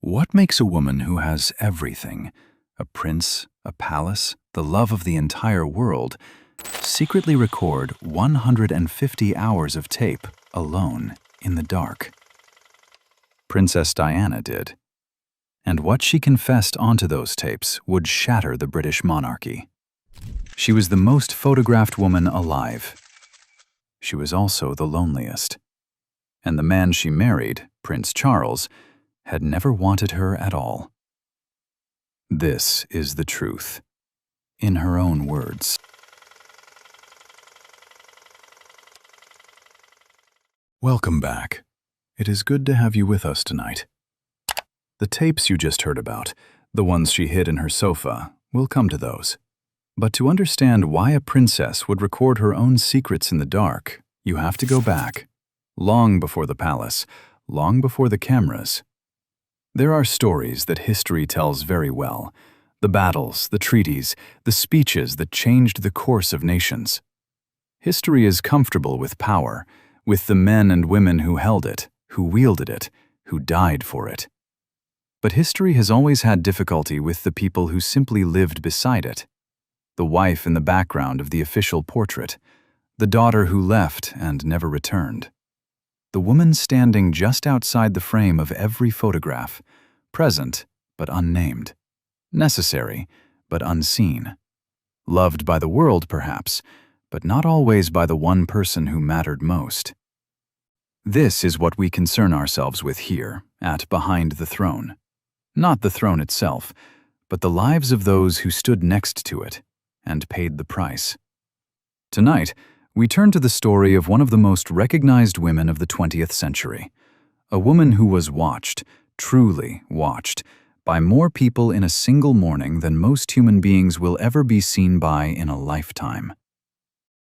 What makes a woman who has everything, a prince, a palace, the love of the entire world, secretly record 150 hours of tape alone in the dark? Princess Diana did. And what she confessed onto those tapes would shatter the British monarchy. She was the most photographed woman alive. She was also the loneliest. And the man she married, Prince Charles, had never wanted her at all. This is the truth, in her own words. Welcome back. It is good to have you with us tonight. The tapes you just heard about, the ones she hid in her sofa, we'll come to those. But to understand why a princess would record her own secrets in the dark, you have to go back, long before the palace, long before the cameras. There are stories that history tells very well, the battles, the treaties, the speeches that changed the course of nations. History is comfortable with power, with the men and women who held it, who wielded it, who died for it. But history has always had difficulty with the people who simply lived beside it. The wife in the background of the official portrait, the daughter who left and never returned. The woman standing just outside the frame of every photograph, present but unnamed, necessary but unseen, loved by the world perhaps, but not always by the one person who mattered most. This is what we concern ourselves with here, at Behind the Throne. Not the throne itself, but the lives of those who stood next to it and paid the price. Tonight, we turn to the story of one of the most recognized women of the 20th century, a woman who was watched, truly watched, by more people in a single morning than most human beings will ever be seen by in a lifetime.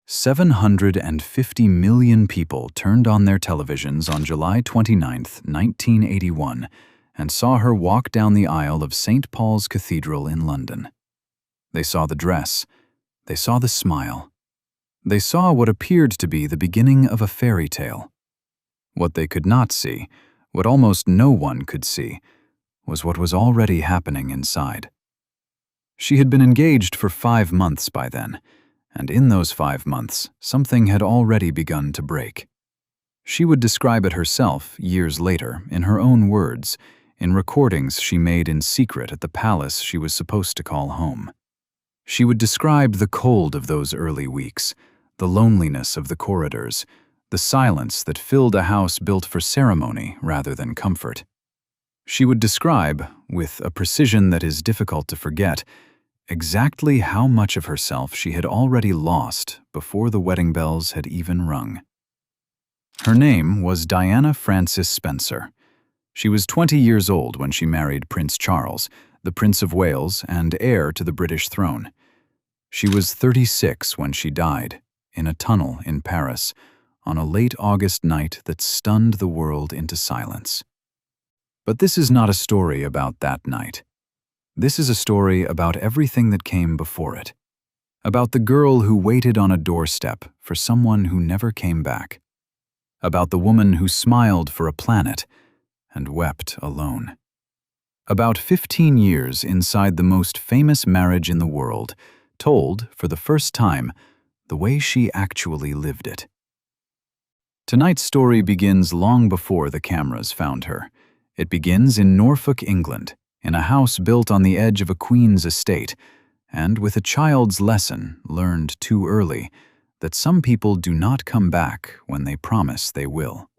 750 million people turned on their televisions on July 29, 1981, and saw her walk down the aisle of St. Paul's Cathedral in London. They saw the dress. They saw the smile. They saw what appeared to be the beginning of a fairy tale. What they could not see, what almost no one could see, was what was already happening inside. She had been engaged for 5 months by then, and in those 5 months, something had already begun to break. She would describe it herself years later, in her own words, in recordings she made in secret at the palace she was supposed to call home. She would describe the cold of those early weeks, the loneliness of the corridors, the silence that filled a house built for ceremony rather than comfort. She would describe, with a precision that is difficult to forget, exactly how much of herself she had already lost before the wedding bells had even rung. Her name was Diana Frances Spencer. She was 20 years old when she married Prince Charles, the Prince of Wales and heir to the British throne. She was 36 when she died, in a tunnel in Paris, on a late August night that stunned the world into silence. But this is not a story about that night. This is a story about everything that came before it. About the girl who waited on a doorstep for someone who never came back. About the woman who smiled for a planet and wept alone. About 15 years inside the most famous marriage in the world, told, for the first time, the way she actually lived it. Tonight's story begins long before the cameras found her. It begins in Norfolk, England, in a house built on the edge of a queen's estate, and with a child's lesson learned too early, that some people do not come back when they promise they will.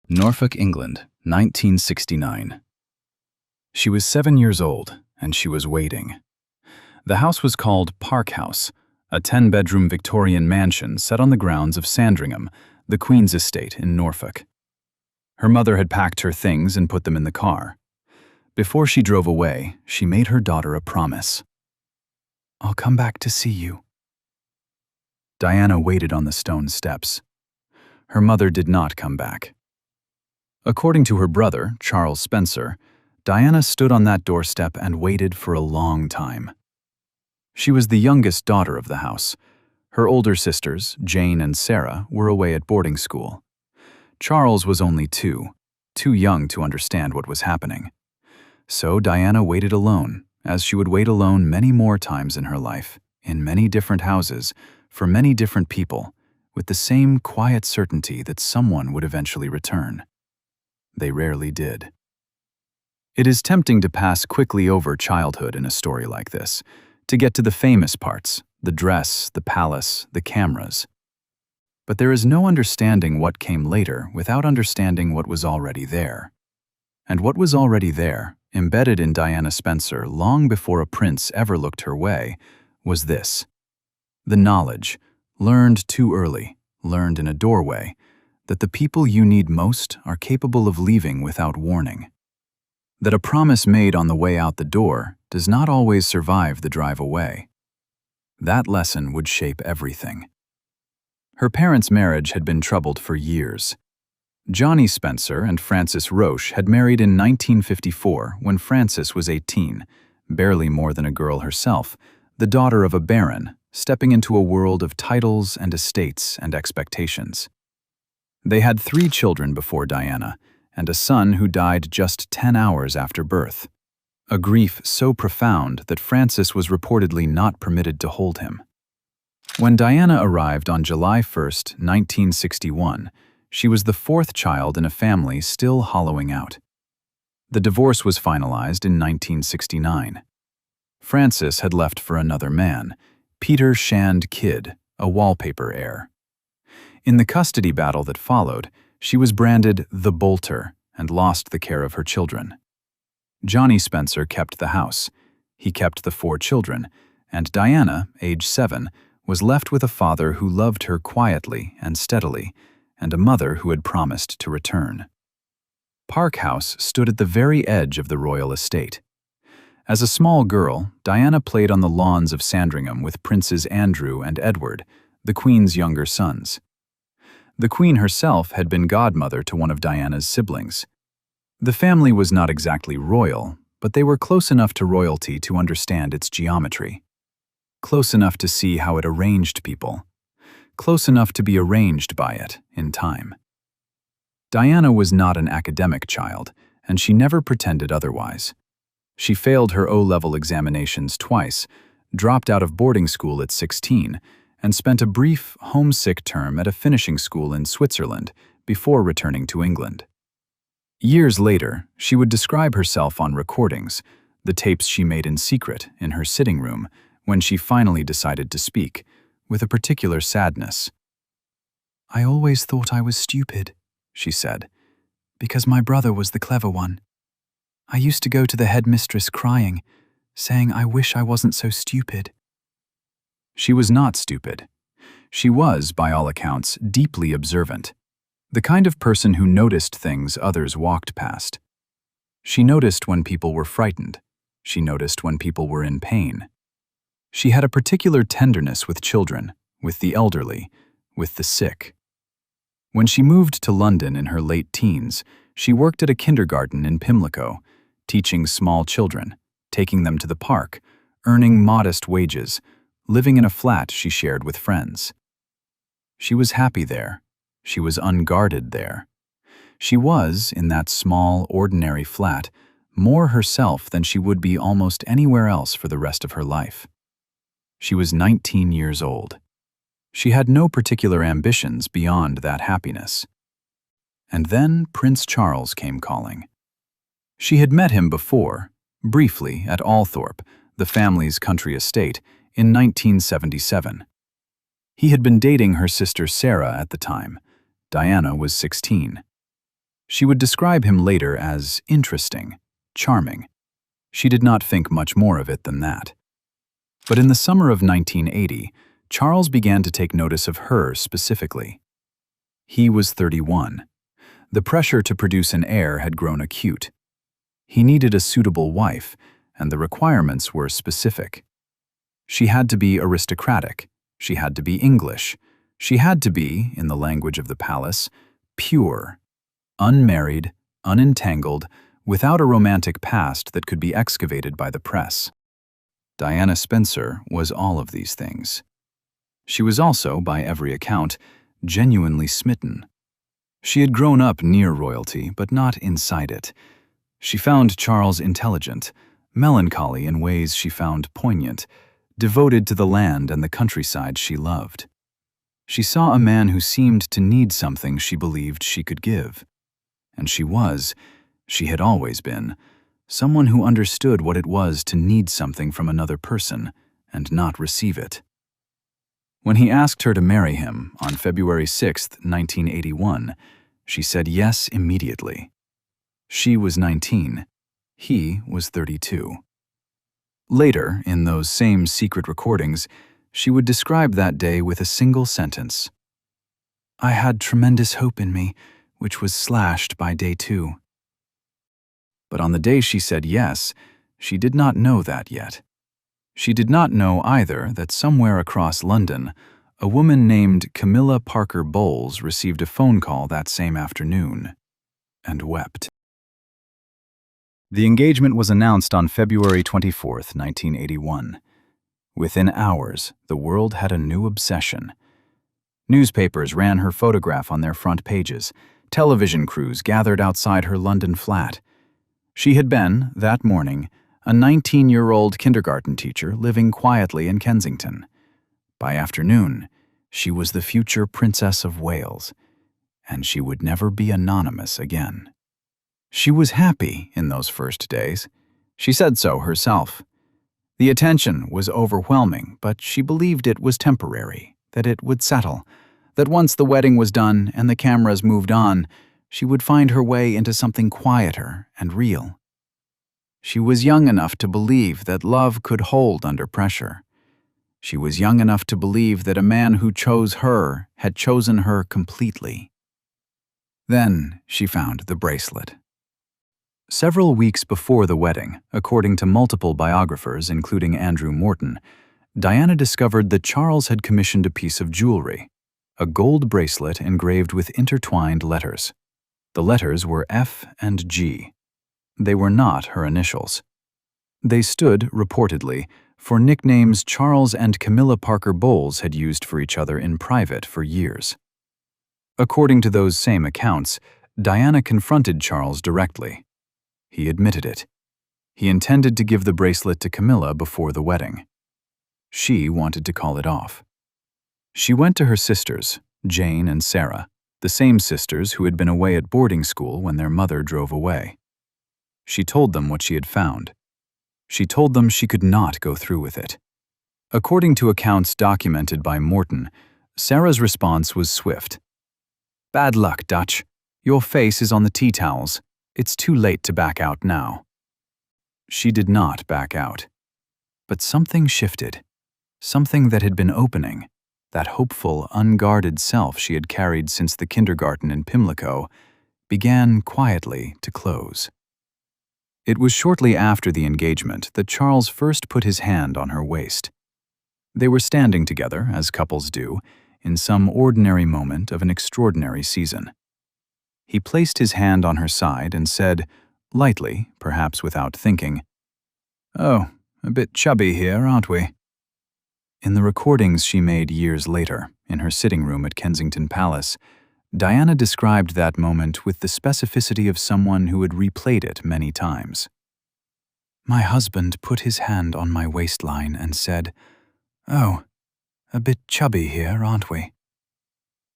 Norfolk, England, 1969. She was 7 years old, and she was waiting. The house was called Park House, a 10-bedroom Victorian mansion set on the grounds of Sandringham, the Queen's estate in Norfolk. Her mother had packed her things and put them in the car. Before she drove away, she made her daughter a promise. "I'll come back to see you." Diana waited on the stone steps. Her mother did not come back. According to her brother, Charles Spencer, Diana stood on that doorstep and waited for a long time. She was the youngest daughter of the house. Her older sisters, Jane and Sarah, were away at boarding school. Charles was only 2, too young to understand what was happening. So Diana waited alone, as she would wait alone many more times in her life, in many different houses, for many different people, with the same quiet certainty that someone would eventually return. They rarely did. It is tempting to pass quickly over childhood in a story like this, to get to the famous parts, the dress, the palace, the cameras. But there is no understanding what came later without understanding what was already there. And what was already there, embedded in Diana Spencer long before a prince ever looked her way, was this: the knowledge, learned too early, learned in a doorway, that the people you need most are capable of leaving without warning. That a promise made on the way out the door does not always survive the drive away. That lesson would shape everything. Her parents' marriage had been troubled for years. Johnny Spencer and Frances Roche had married in 1954 when Frances was 18, barely more than a girl herself, the daughter of a baron, stepping into a world of titles and estates and expectations. They had 3 children before Diana, and a son who died just 10 hours after birth. A grief so profound that Frances was reportedly not permitted to hold him. When Diana arrived on July 1, 1961, she was the 4th child in a family still hollowing out. The divorce was finalized in 1969. Frances had left for another man, Peter Shand Kidd, a wallpaper heir. In the custody battle that followed, she was branded the Bolter and lost the care of her children. Johnny Spencer kept the house. He kept the 4 children, and Diana, age 7, was left with a father who loved her quietly and steadily, and a mother who had promised to return. Park House stood at the very edge of the royal estate. As a small girl, Diana played on the lawns of Sandringham with Princes Andrew and Edward, the Queen's younger sons. The Queen herself had been godmother to one of Diana's siblings. The family was not exactly royal, but they were close enough to royalty to understand its geometry. Close enough to see how it arranged people. Close enough to be arranged by it in time. Diana was not an academic child, and she never pretended otherwise. She failed her O-level examinations twice, dropped out of boarding school at 16, and spent a brief, homesick term at a finishing school in Switzerland before returning to England. Years later, she would describe herself on recordings, the tapes she made in secret in her sitting room when she finally decided to speak, with a particular sadness. "I always thought I was stupid," she said, "because my brother was the clever one. I used to go to the headmistress crying, saying I wish I wasn't so stupid." She was not stupid. She was, by all accounts, deeply observant, the kind of person who noticed things others walked past. She noticed when people were frightened. She noticed when people were in pain. She had a particular tenderness with children, with the elderly, with the sick. When she moved to London in her late teens, she worked at a kindergarten in Pimlico, teaching small children, taking them to the park, earning modest wages, living in a flat she shared with friends. She was happy there. She was unguarded there. She was, in that small, ordinary flat, more herself than she would be almost anywhere else for the rest of her life. She was 19 years old. She had no particular ambitions beyond that happiness. And then Prince Charles came calling. She had met him before, briefly at Althorpe, the family's country estate, in 1977. He had been dating her sister Sarah at the time. Diana was 16. She would describe him later as interesting, charming. She did not think much more of it than that. But in the summer of 1980, Charles began to take notice of her specifically. He was 31. The pressure to produce an heir had grown acute. He needed a suitable wife, and the requirements were specific. She had to be aristocratic. She had to be English. She had to be, in the language of the palace, pure, unmarried, unentangled, without a romantic past that could be excavated by the press. Diana Spencer was all of these things. She was also, by every account, genuinely smitten. She had grown up near royalty, but not inside it. She found Charles intelligent, melancholy in ways she found poignant, devoted to the land and the countryside she loved. She saw a man who seemed to need something she believed she could give. And she had always been, someone who understood what it was to need something from another person and not receive it. When he asked her to marry him on February 6, 1981, she said yes immediately. She was 19. He was 32. Later, in those same secret recordings, she would describe that day with a single sentence. "I had tremendous hope in me, which was slashed by day 2. But on the day she said yes, she did not know that yet. She did not know either that somewhere across London, a woman named Camilla Parker Bowles received a phone call that same afternoon and wept. The engagement was announced on February 24, 1981. Within hours, the world had a new obsession. Newspapers ran her photograph on their front pages. Television crews gathered outside her London flat. She had been, that morning, a 19-year-old kindergarten teacher living quietly in Kensington. By afternoon, she was the future Princess of Wales, and she would never be anonymous again. She was happy in those first days. She said so herself. The attention was overwhelming, but she believed it was temporary, that it would settle, that once the wedding was done and the cameras moved on, she would find her way into something quieter and real. She was young enough to believe that love could hold under pressure. She was young enough to believe that a man who chose her had chosen her completely. Then she found the bracelet. Several weeks before the wedding, according to multiple biographers, including Andrew Morton, Diana discovered that Charles had commissioned a piece of jewelry, a gold bracelet engraved with intertwined letters. The letters were F and G. They were not her initials. They stood, reportedly, for nicknames Charles and Camilla Parker Bowles had used for each other in private for years. According to those same accounts, Diana confronted Charles directly. He admitted it. He intended to give the bracelet to Camilla before the wedding. She wanted to call it off. She went to her sisters, Jane and Sarah, the same sisters who had been away at boarding school when their mother drove away. She told them what she had found. She told them she could not go through with it. According to accounts documented by Morton, Sarah's response was swift. "Bad luck, Dutch. Your face is on the tea towels. It's too late to back out now." She did not back out. But something shifted. Something that had been opening, that hopeful, unguarded self she had carried since the kindergarten in Pimlico, began quietly to close. It was shortly after the engagement that Charles first put his hand on her waist. They were standing together, as couples do, in some ordinary moment of an extraordinary season. He placed his hand on her side and said, lightly, perhaps without thinking, "Oh, a bit chubby here, aren't we?" In the recordings she made years later, in her sitting room at Kensington Palace, Diana described that moment with the specificity of someone who had replayed it many times. "My husband put his hand on my waistline and said, 'Oh, a bit chubby here, aren't we?'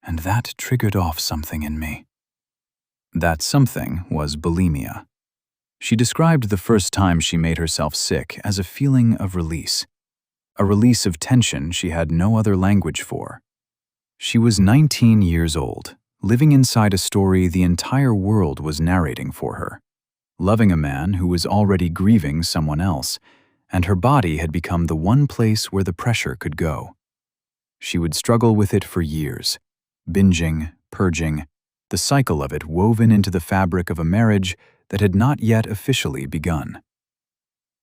And that triggered off something in me." That something was bulimia. She described the first time she made herself sick as a feeling of release, a release of tension she had no other language for. She was 19 years old, living inside a story the entire world was narrating for her, loving a man who was already grieving someone else, and her body had become the one place where the pressure could go. She would struggle with it for years, binging, purging, the cycle of it woven into the fabric of a marriage that had not yet officially begun.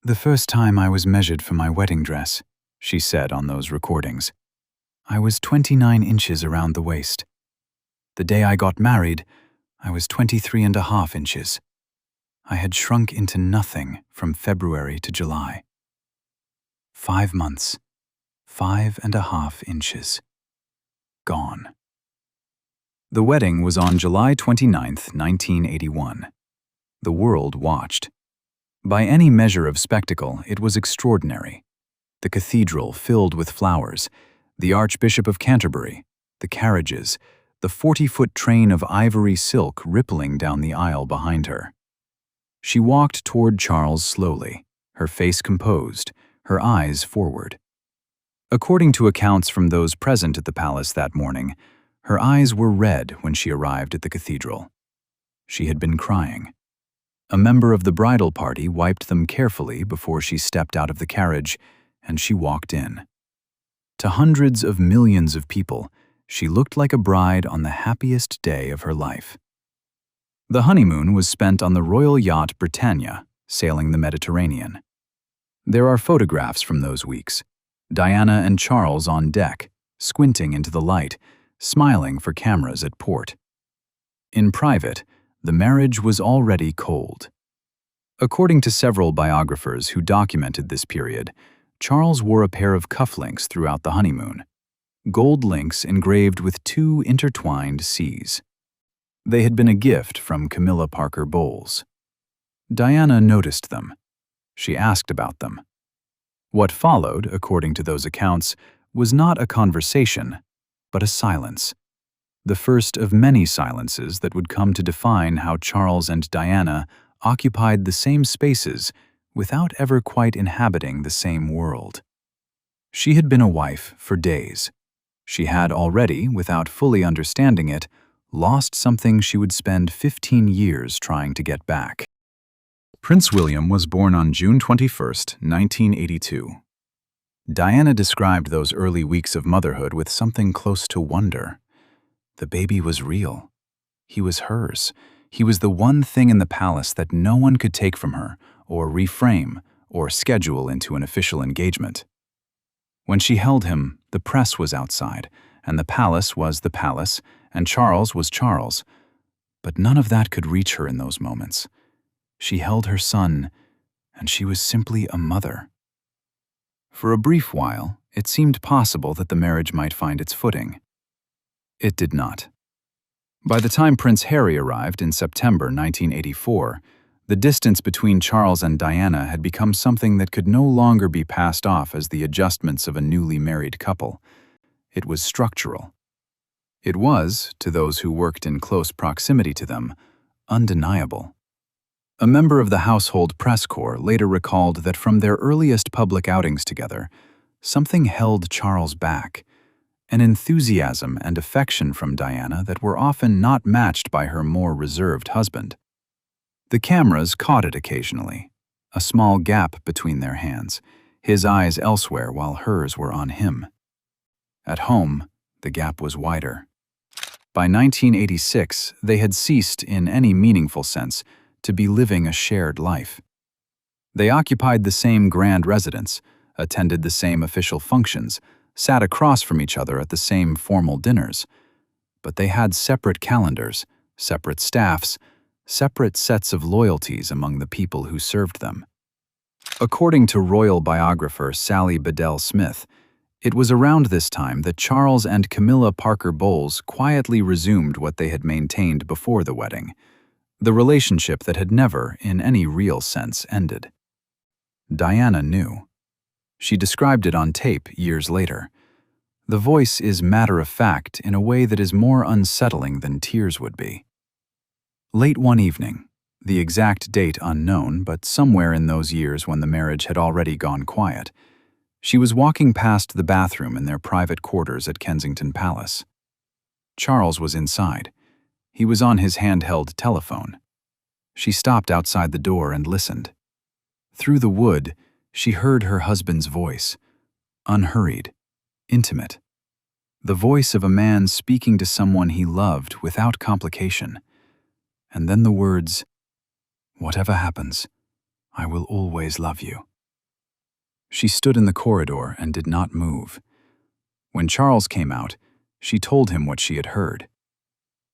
"The first time I was measured for my wedding dress," she said on those recordings, "I was 29 inches around the waist. The day I got married, I was 23.5 inches. I had shrunk into nothing from February to July. 5 months, 5.5 inches. Gone." The wedding was on July 29, 1981. The world watched. By any measure of spectacle, it was extraordinary. The cathedral filled with flowers, the Archbishop of Canterbury, the carriages, the 40-foot train of ivory silk rippling down the aisle behind her. She walked toward Charles slowly, her face composed, her eyes forward. According to accounts from those present at the palace that morning, her eyes were red when she arrived at the cathedral. She had been crying. A member of the bridal party wiped them carefully before she stepped out of the carriage, and she walked in. To hundreds of millions of people, she looked like a bride on the happiest day of her life. The honeymoon was spent on the royal yacht Britannia, sailing the Mediterranean. There are photographs from those weeks. Diana and Charles on deck, squinting into the light, smiling for cameras at port. In private, the marriage was already cold. According to several biographers who documented this period, Charles wore a pair of cufflinks throughout the honeymoon, gold links engraved with two intertwined C's. They had been a gift from Camilla Parker Bowles. Diana noticed them. She asked about them. What followed, according to those accounts, was not a conversation, but a silence. The first of many silences that would come to define how Charles and Diana occupied the same spaces without ever quite inhabiting the same world. She had been a wife for days. She had already, without fully understanding it, lost something she would spend 15 years trying to get back. Prince William was born on June 21, 1982. Diana described those early weeks of motherhood with something close to wonder. The baby was real. He was hers. He was the one thing in the palace that no one could take from her, or reframe, or schedule into an official engagement. When she held him, the press was outside, and the palace was the palace, and Charles was Charles. But none of that could reach her in those moments. She held her son, and she was simply a mother. For a brief while, it seemed possible that the marriage might find its footing. It did not. By the time Prince Harry arrived in September 1984, the distance between Charles and Diana had become something that could no longer be passed off as the adjustments of a newly married couple. It was structural. It was, to those who worked in close proximity to them, undeniable. A member of the household press corps later recalled that from their earliest public outings together, something held Charles back, an enthusiasm and affection from Diana that were often not matched by her more reserved husband. The cameras caught it occasionally, a small gap between their hands, his eyes elsewhere while hers were on him. At home, the gap was wider. By 1986, they had ceased, in any meaningful sense, to be living a shared life. They occupied the same grand residence, attended the same official functions, sat across from each other at the same formal dinners. But they had separate calendars, separate staffs, separate sets of loyalties among the people who served them. According to royal biographer Sally Bedell Smith, it was around this time that Charles and Camilla Parker Bowles quietly resumed what they had maintained before the wedding, the relationship that had never, in any real sense, ended. Diana knew. She described it on tape years later. The voice is matter-of-fact in a way that is more unsettling than tears would be. Late one evening, the exact date unknown, but somewhere in those years when the marriage had already gone quiet, she was walking past the bathroom in their private quarters at Kensington Palace. Charles was inside. He was on his handheld telephone. She stopped outside the door and listened. Through the wood, she heard her husband's voice, unhurried, intimate. The voice of a man speaking to someone he loved without complication. And then the words, "Whatever happens, I will always love you." She stood in the corridor and did not move. When Charles came out, she told him what she had heard.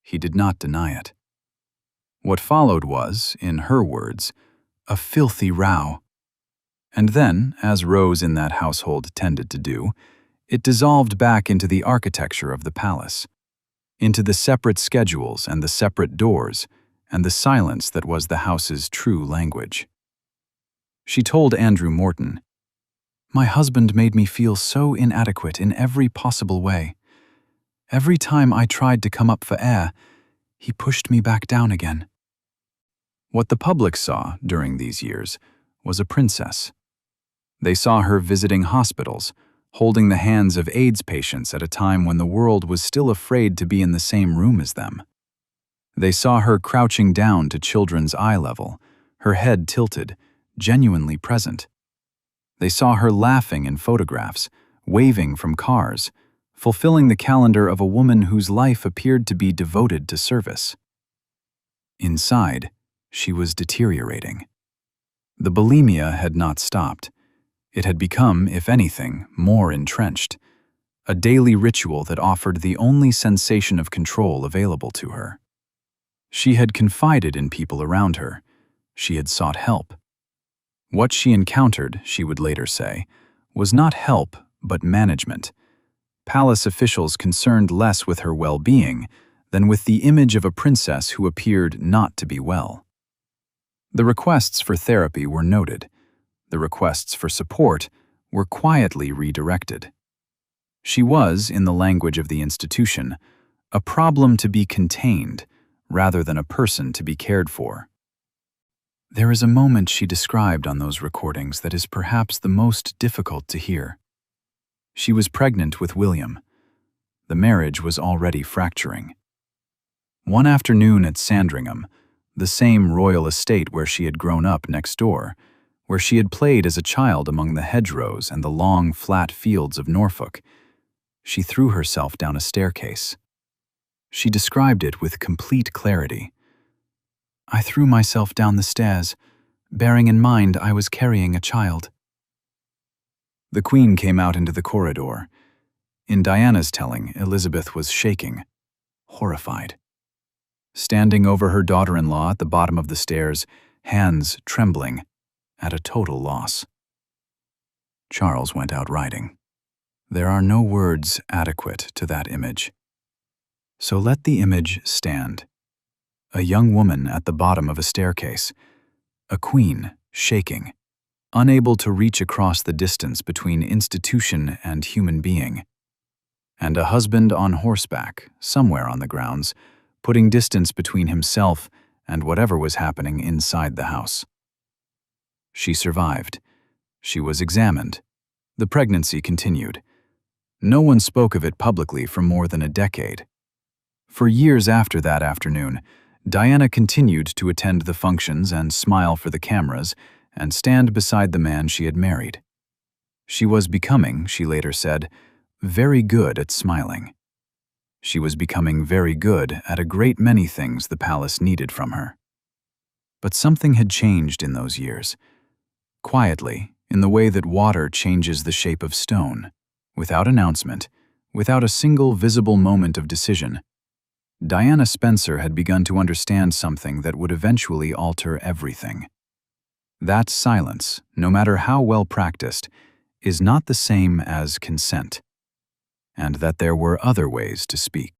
He did not deny it. What followed was, in her words, a filthy row. And then, as rows in that household tended to do, it dissolved back into the architecture of the palace, into the separate schedules and the separate doors, and the silence that was the house's true language. She told Andrew Morton, "My husband made me feel so inadequate in every possible way. Every time I tried to come up for air, he pushed me back down again." What the public saw during these years was a princess. They saw her visiting hospitals, holding the hands of AIDS patients at a time when the world was still afraid to be in the same room as them. They saw her crouching down to children's eye level, her head tilted, genuinely present. They saw her laughing in photographs, waving from cars, fulfilling the calendar of a woman whose life appeared to be devoted to service. Inside, she was deteriorating. The bulimia had not stopped. It had become, if anything, more entrenched, a daily ritual that offered the only sensation of control available to her. She had confided in people around her. She had sought help. What she encountered, she would later say, was not help, but management. Palace officials concerned less with her well-being than with the image of a princess who appeared not to be well. The requests for therapy were noted. The requests for support were quietly redirected. She was, in the language of the institution, a problem to be contained rather than a person to be cared for. There is a moment she described on those recordings that is perhaps the most difficult to hear. She was pregnant with William. The marriage was already fracturing. One afternoon at Sandringham, the same royal estate where she had grown up next door, where she had played as a child among the hedgerows and the long, flat fields of Norfolk, she threw herself down a staircase. She described it with complete clarity. "I threw myself down the stairs, bearing in mind I was carrying a child." The Queen came out into the corridor. In Diana's telling, Elizabeth was shaking, horrified. Standing over her daughter-in-law at the bottom of the stairs, hands trembling, at a total loss. Charles went out riding. There are no words adequate to that image. So let the image stand. A young woman at the bottom of a staircase, a queen shaking, unable to reach across the distance between institution and human being, and a husband on horseback, somewhere on the grounds, putting distance between himself and whatever was happening inside the house. She survived. She was examined. The pregnancy continued. No one spoke of it publicly for more than a decade. For years after that afternoon, Diana continued to attend the functions and smile for the cameras and stand beside the man she had married. She was becoming, she later said, very good at smiling. She was becoming very good at a great many things the palace needed from her. But something had changed in those years. Quietly, in the way that water changes the shape of stone, without announcement, without a single visible moment of decision, Diana Spencer had begun to understand something that would eventually alter everything. That silence, no matter how well practiced, is not the same as consent, and that there were other ways to speak.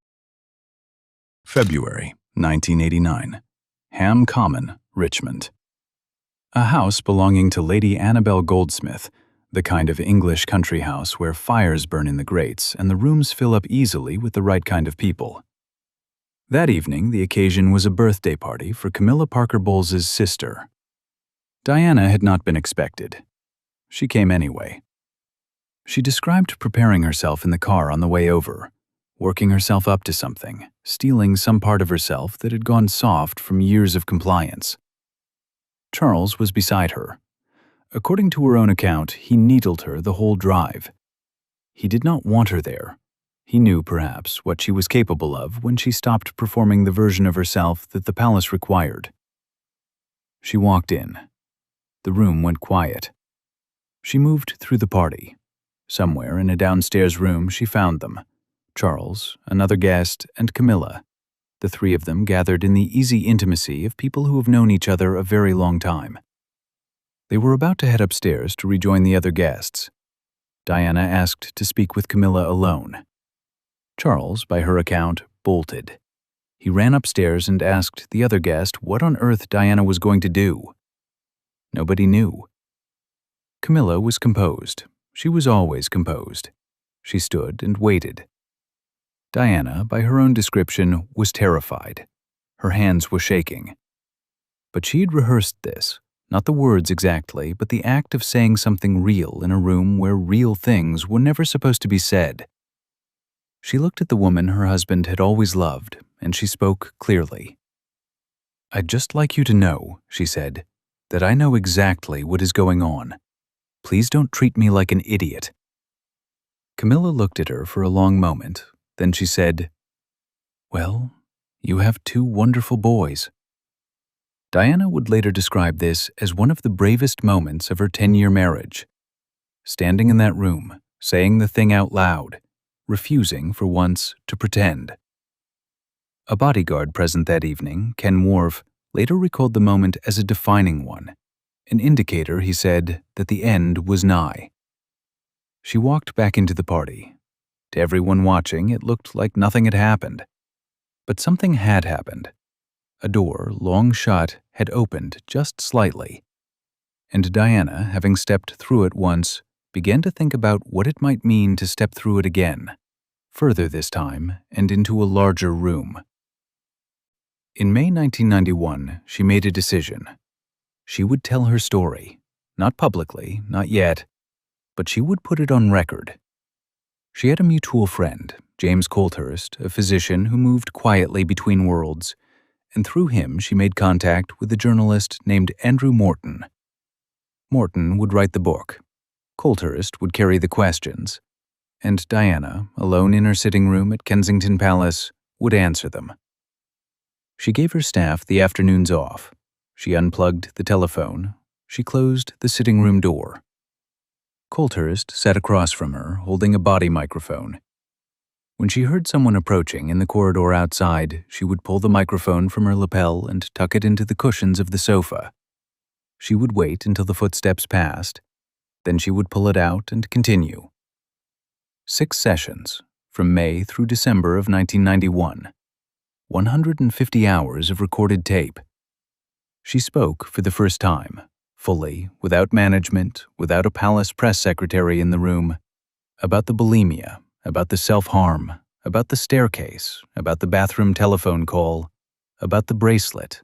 February 1989. Ham Common, Richmond. A house belonging to Lady Annabel Goldsmith, the kind of English country house where fires burn in the grates and the rooms fill up easily with the right kind of people. That evening, the occasion was a birthday party for Camilla Parker Bowles's sister. Diana had not been expected. She came anyway. She described preparing herself in the car on the way over, working herself up to something, stealing some part of herself that had gone soft from years of compliance. Charles was beside her. According to her own account, he needled her the whole drive. He did not want her there. He knew, perhaps, what she was capable of when she stopped performing the version of herself that the palace required. She walked in. The room went quiet. She moved through the party. Somewhere in a downstairs room she found them. Charles, another guest, and Camilla. The three of them gathered in the easy intimacy of people who have known each other a very long time. They were about to head upstairs to rejoin the other guests. Diana asked to speak with Camilla alone. Charles, by her account, bolted. He ran upstairs and asked the other guest what on earth Diana was going to do. Nobody knew. Camilla was composed. She was always composed. She stood and waited. Diana, by her own description, was terrified. Her hands were shaking. But she had rehearsed this, not the words exactly, but the act of saying something real in a room where real things were never supposed to be said. She looked at the woman her husband had always loved, and she spoke clearly. "I'd just like you to know," she said, "that I know exactly what is going on. Please don't treat me like an idiot." Camilla looked at her for a long moment. Then she said, "Well, you have 2 wonderful boys." Diana would later describe this as one of the bravest moments of her 10-year marriage. Standing in that room, saying the thing out loud, refusing, for once, to pretend. A bodyguard present that evening, Ken Worf, later recalled the moment as a defining one, an indicator, he said, that the end was nigh. She walked back into the party. To everyone watching, it looked like nothing had happened. But something had happened. A door, long shut, had opened just slightly. And Diana, having stepped through it once, began to think about what it might mean to step through it again, further this time, and into a larger room. In May 1991, she made a decision. She would tell her story, not publicly, not yet, but she would put it on record. She had a mutual friend, James Colthurst, a physician who moved quietly between worlds, and through him she made contact with a journalist named Andrew Morton. Morton would write the book. Colthurst would carry the questions, and Diana, alone in her sitting room at Kensington Palace, would answer them. She gave her staff the afternoons off. She unplugged the telephone. She closed the sitting room door. Colthurst sat across from her, holding a body microphone. When she heard someone approaching in the corridor outside, she would pull the microphone from her lapel and tuck it into the cushions of the sofa. She would wait until the footsteps passed. Then she would pull it out and continue. 6 sessions, from May through December of 1991. 150 hours of recorded tape. She spoke for the first time, fully, without management, without a palace press secretary in the room, about the bulimia, about the self-harm, about the staircase, about the bathroom telephone call, about the bracelet,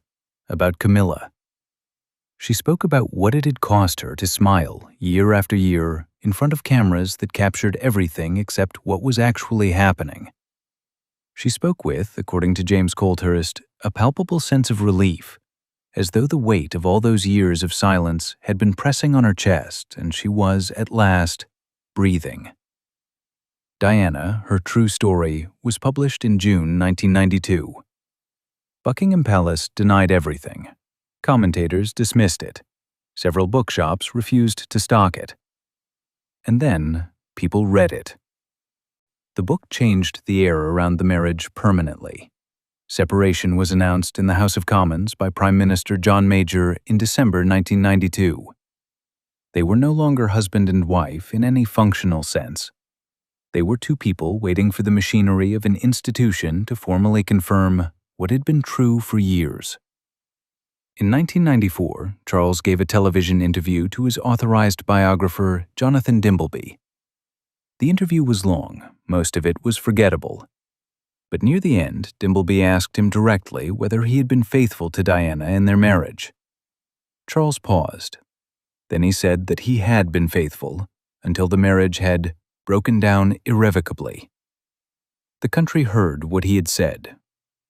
about Camilla. She spoke about what it had cost her to smile year after year in front of cameras that captured everything except what was actually happening. She spoke with, according to James Colthurst, a palpable sense of relief, as though the weight of all those years of silence had been pressing on her chest and she was, at last, breathing. Diana, her true story, was published in June 1992. Buckingham Palace denied everything. Commentators dismissed it. Several bookshops refused to stock it. And then, people read it. The book changed the air around the marriage permanently. Separation was announced in the House of Commons by Prime Minister John Major in December 1992. They were no longer husband and wife in any functional sense. They were 2 people waiting for the machinery of an institution to formally confirm what had been true for years. In 1994, Charles gave a television interview to his authorized biographer, Jonathan Dimbleby. The interview was long, most of it was forgettable. But near the end, Dimbleby asked him directly whether he had been faithful to Diana in their marriage. Charles paused. Then he said that he had been faithful until the marriage had broken down irrevocably. The country heard what he had said.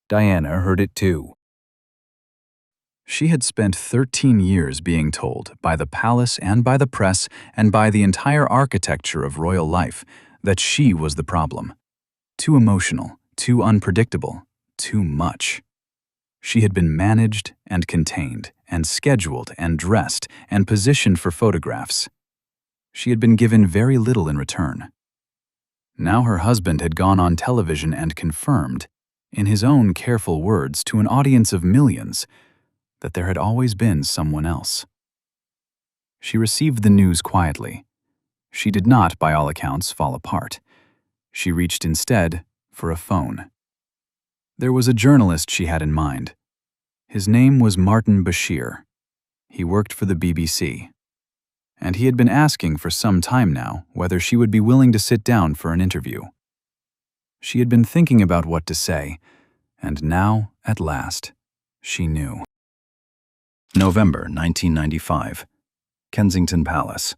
Diana heard it too. She had spent 13 years being told, by the palace and by the press and by the entire architecture of royal life, that she was the problem. Too emotional, too unpredictable, too much. She had been managed and contained and scheduled and dressed and positioned for photographs. She had been given very little in return. Now her husband had gone on television and confirmed, in his own careful words to an audience of millions, that there had always been someone else. She received the news quietly. She did not, by all accounts, fall apart. She reached instead for a phone. There was a journalist she had in mind. His name was Martin Bashir. He worked for the BBC. And he had been asking for some time now whether she would be willing to sit down for an interview. She had been thinking about what to say, and now, at last, she knew. November 1995, Kensington Palace.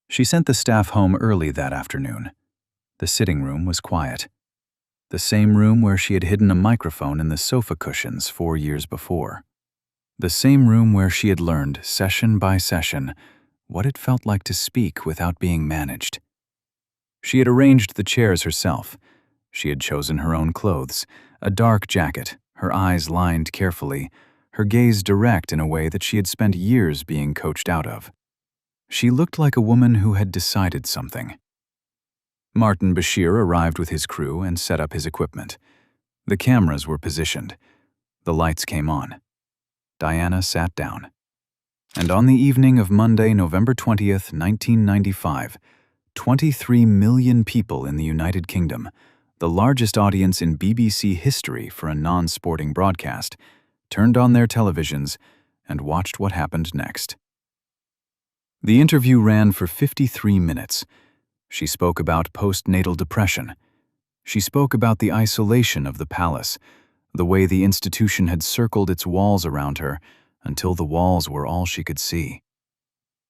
She sent the staff home early that afternoon. The sitting room was quiet. The same room where she had hidden a microphone in the sofa cushions 4 years before. The same room where she had learned, session by session, what it felt like to speak without being managed. She had arranged the chairs herself. She had chosen her own clothes, a dark jacket, her eyes lined carefully, her gaze direct in a way that she had spent years being coached out of. She looked like a woman who had decided something. Martin Bashir arrived with his crew and set up his equipment. The cameras were positioned. The lights came on. Diana sat down. And on the evening of Monday, November 20th, 1995, 23 million people in the United Kingdom, the largest audience in BBC history for a non-sporting broadcast, turned on their televisions and watched what happened next. The interview ran for 53 minutes. She spoke about postnatal depression. She spoke about the isolation of the palace, the way the institution had circled its walls around her until the walls were all she could see.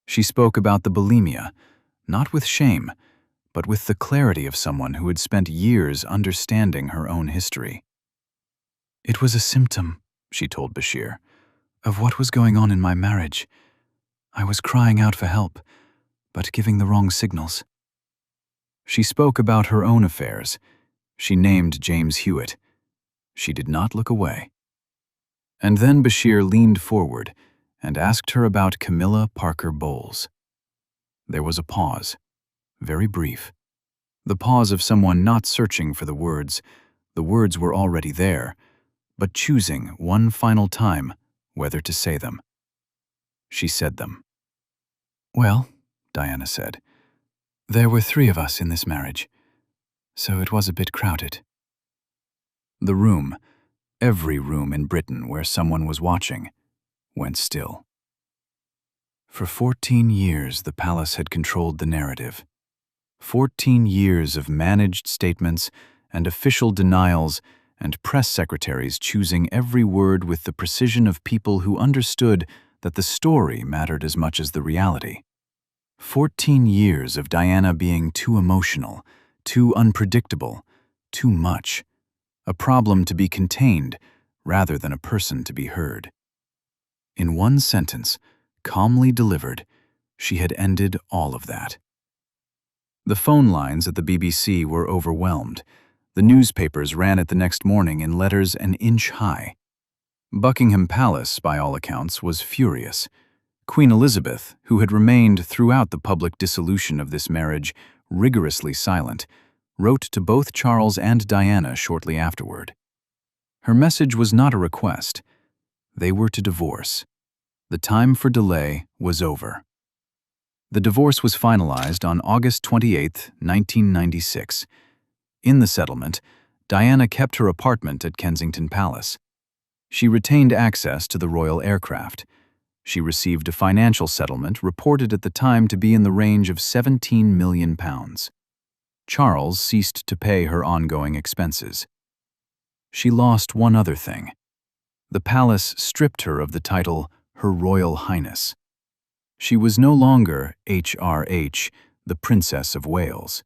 She spoke about the bulimia, not with shame, but with the clarity of someone who had spent years understanding her own history. "It was a symptom," she told Bashir, "of what was going on in my marriage. I was crying out for help, but giving the wrong signals." She spoke about her own affairs. She named James Hewitt. She did not look away. And then Bashir leaned forward and asked her about Camilla Parker Bowles. There was a pause, very brief. The pause of someone not searching for the words. The words were already there, but choosing one final time whether to say them. She said them. "Well," Diana said, "there were 3 of us in this marriage, so it was a bit crowded." The room, every room in Britain where someone was watching, went still. For 14 years the palace had controlled the narrative. 14 years of managed statements and official denials and press secretaries choosing every word with the precision of people who understood that the story mattered as much as the reality. 14 years of Diana being too emotional, too unpredictable, too much. A problem to be contained rather than a person to be heard. In one sentence, calmly delivered, she had ended all of that. The phone lines at the BBC were overwhelmed. The newspapers ran it the next morning in letters an inch high. Buckingham Palace, by all accounts, was furious. Queen Elizabeth, who had remained throughout the public dissolution of this marriage rigorously silent, wrote to both Charles and Diana shortly afterward. Her message was not a request. They were to divorce. The time for delay was over. The divorce was finalized on August 28, 1996. In the settlement, Diana kept her apartment at Kensington Palace. She retained access to the royal aircraft. She received a financial settlement reported at the time to be in the range of £17 million. Charles ceased to pay her ongoing expenses. She lost one other thing. The palace stripped her of the title Her Royal Highness. She was no longer HRH, the Princess of Wales.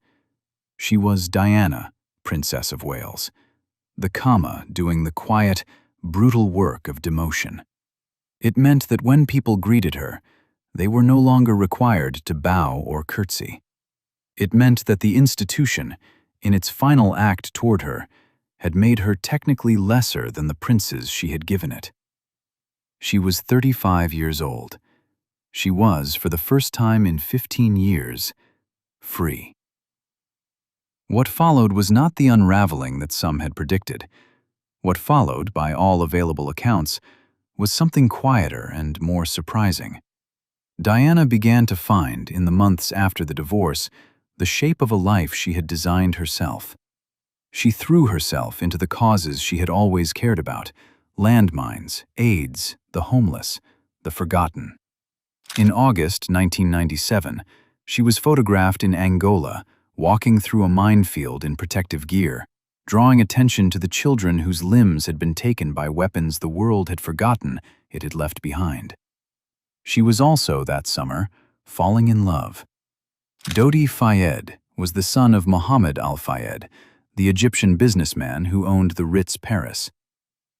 She was Diana, Princess of Wales, the comma doing the quiet, brutal work of demotion. It meant that when people greeted her, they were no longer required to bow or curtsy. It meant that the institution, in its final act toward her, had made her technically lesser than the princes she had given it. She was 35 years old. She was, for the first time in 15 years, free. What followed was not the unraveling that some had predicted. What followed, by all available accounts, was something quieter and more surprising. Diana began to find, in the months after the divorce, the shape of a life she had designed herself. She threw herself into the causes she had always cared about: landmines, AIDS, the homeless, the forgotten. In August 1997, she was photographed in Angola, walking through a minefield in protective gear, drawing attention to the children whose limbs had been taken by weapons the world had forgotten it had left behind. She was also, that summer, falling in love. Dodi Fayed was the son of Mohammed Al-Fayed, the Egyptian businessman who owned the Ritz Paris.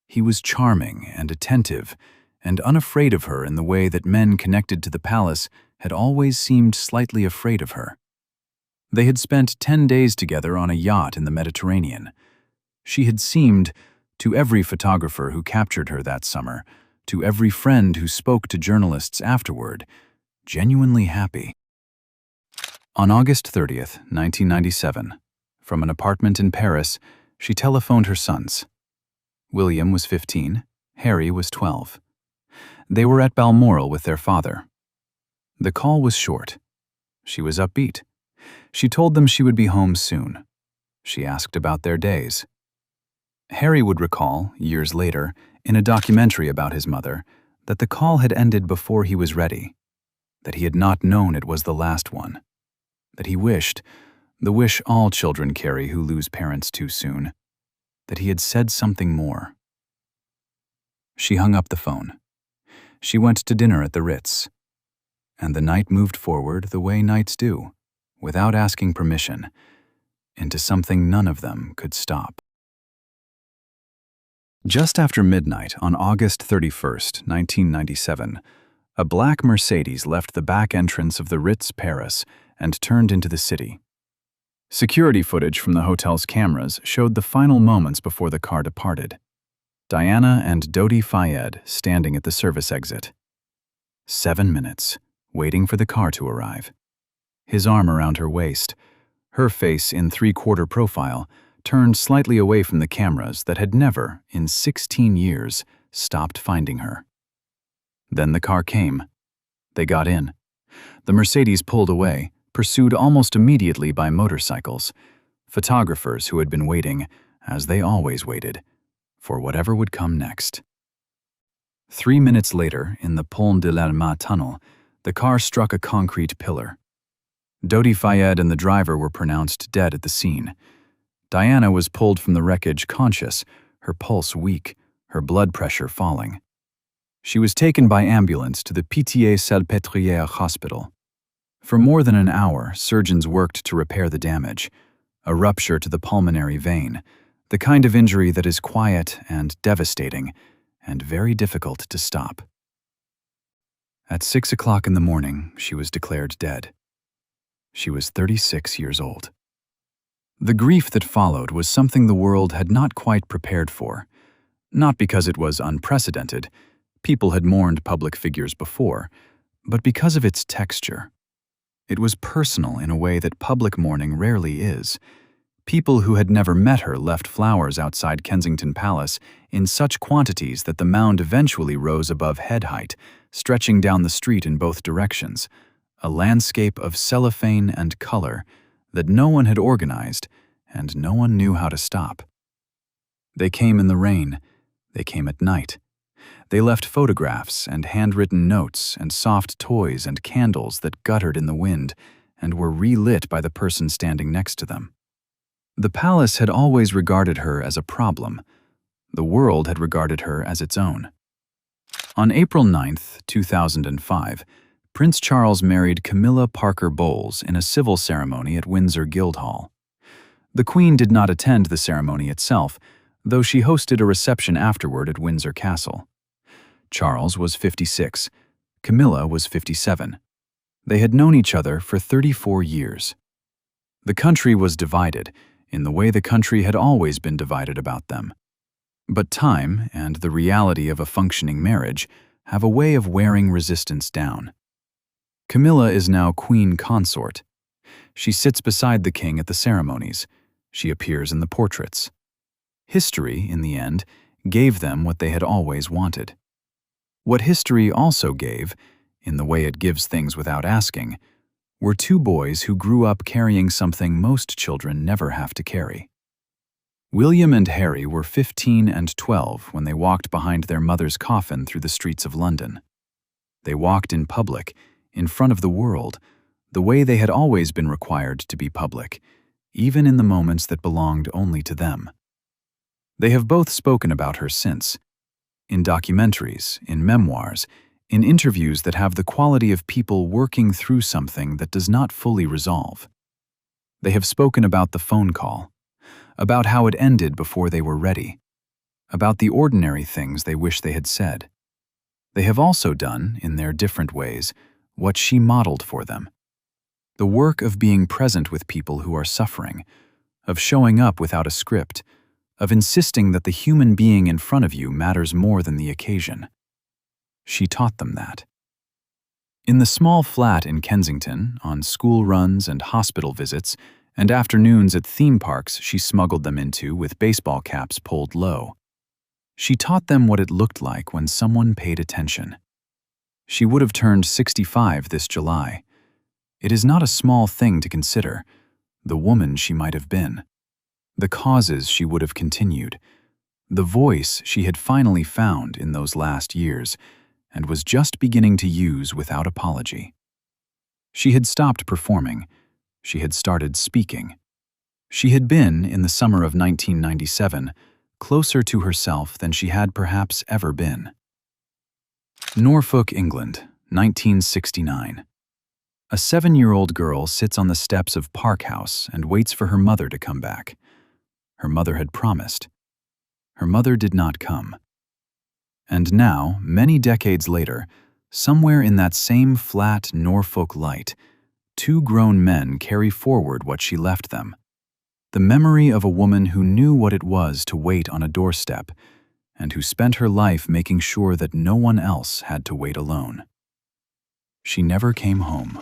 He was charming and attentive, and unafraid of her in the way that men connected to the palace had always seemed slightly afraid of her. They had spent 10 days together on a yacht in the Mediterranean. She had seemed, to every photographer who captured her that summer, to every friend who spoke to journalists afterward, genuinely happy. On August 30th, 1997, from an apartment in Paris, she telephoned her sons. William was 15, Harry was 12. They were at Balmoral with their father. The call was short. She was upbeat. She told them she would be home soon. She asked about their days. Harry would recall, years later, in a documentary about his mother, that the call had ended before he was ready, that he had not known it was the last one, that he wished, the wish all children carry who lose parents too soon, that he had said something more. She hung up the phone. She went to dinner at the Ritz. And the night moved forward the way nights do, without asking permission, into something none of them could stop. Just after midnight on August 31st, 1997, a black Mercedes left the back entrance of the Ritz Paris and turned into the city. Security footage from the hotel's cameras showed the final moments before the car departed. Diana and Dodi Fayed standing at the service exit. 7 minutes, waiting for the car to arrive. His arm around her waist, her face in three-quarter profile, turned slightly away from the cameras that had never, in 16 years, stopped finding her. Then the car came. They got in. The Mercedes pulled away, pursued almost immediately by motorcycles, photographers who had been waiting, as they always waited, for whatever would come next. 3 minutes later, in the Pont de l'Alma tunnel, the car struck a concrete pillar. Dodi Fayed and the driver were pronounced dead at the scene. Diana was pulled from the wreckage conscious, her pulse weak, her blood pressure falling. She was taken by ambulance to the Pitié-Salpêtrière hospital. For more than an hour, surgeons worked to repair the damage, a rupture to the pulmonary vein, the kind of injury that is quiet and devastating, and very difficult to stop. At 6 o'clock in the morning, she was declared dead. She was 36 years old. The grief that followed was something the world had not quite prepared for. Not because it was unprecedented, people had mourned public figures before, but because of its texture. It was personal in a way that public mourning rarely is. People who had never met her left flowers outside Kensington Palace in such quantities that the mound eventually rose above head height, stretching down the street in both directions, a landscape of cellophane and color that no one had organized and no one knew how to stop. They came in the rain. They came at night. They left photographs and handwritten notes and soft toys and candles that guttered in the wind and were relit by the person standing next to them. The palace had always regarded her as a problem. The world had regarded her as its own. On April 9, 2005, Prince Charles married Camilla Parker Bowles in a civil ceremony at Windsor Guildhall. The Queen did not attend the ceremony itself, though she hosted a reception afterward at Windsor Castle. Charles was 56. Camilla was 57. They had known each other for 34 years. The country was divided, in the way the country had always been divided about them. But time and the reality of a functioning marriage have a way of wearing resistance down. Camilla is now Queen Consort. She sits beside the king at the ceremonies. She appears in the portraits. History, in the end, gave them what they had always wanted. What history also gave, in the way it gives things without asking, were two boys who grew up carrying something most children never have to carry: William and Harry were 15 and 12 when they walked behind their mother's coffin through the streets of London. They walked in public, in front of the world, the way they had always been required to be public, even in the moments that belonged only to them. They have both spoken about her since, in documentaries, in memoirs, in interviews that have the quality of people working through something that does not fully resolve. They have spoken about the phone call, about how it ended before they were ready, about the ordinary things they wish they had said. They have also done, in their different ways, what she modeled for them. The work of being present with people who are suffering, of showing up without a script, of insisting that the human being in front of you matters more than the occasion. She taught them that. In the small flat in Kensington, on school runs and hospital visits, and afternoons at theme parks she smuggled them into with baseball caps pulled low. She taught them what it looked like when someone paid attention. She would have turned 65 this July. It is not a small thing to consider, the woman she might have been, the causes she would have continued, the voice she had finally found in those last years and was just beginning to use without apology. She had stopped performing. She had started speaking. She had been, in the summer of 1997, closer to herself than she had perhaps ever been. Norfolk, England, 1969. A 7-year-old girl sits on the steps of Park House and waits for her mother to come back. Her mother had promised. Her mother did not come. And now, many decades later, somewhere in that same flat Norfolk light, 2 grown men carry forward what she left them. The memory of a woman who knew what it was to wait on a doorstep, and who spent her life making sure that no one else had to wait alone. She never came home.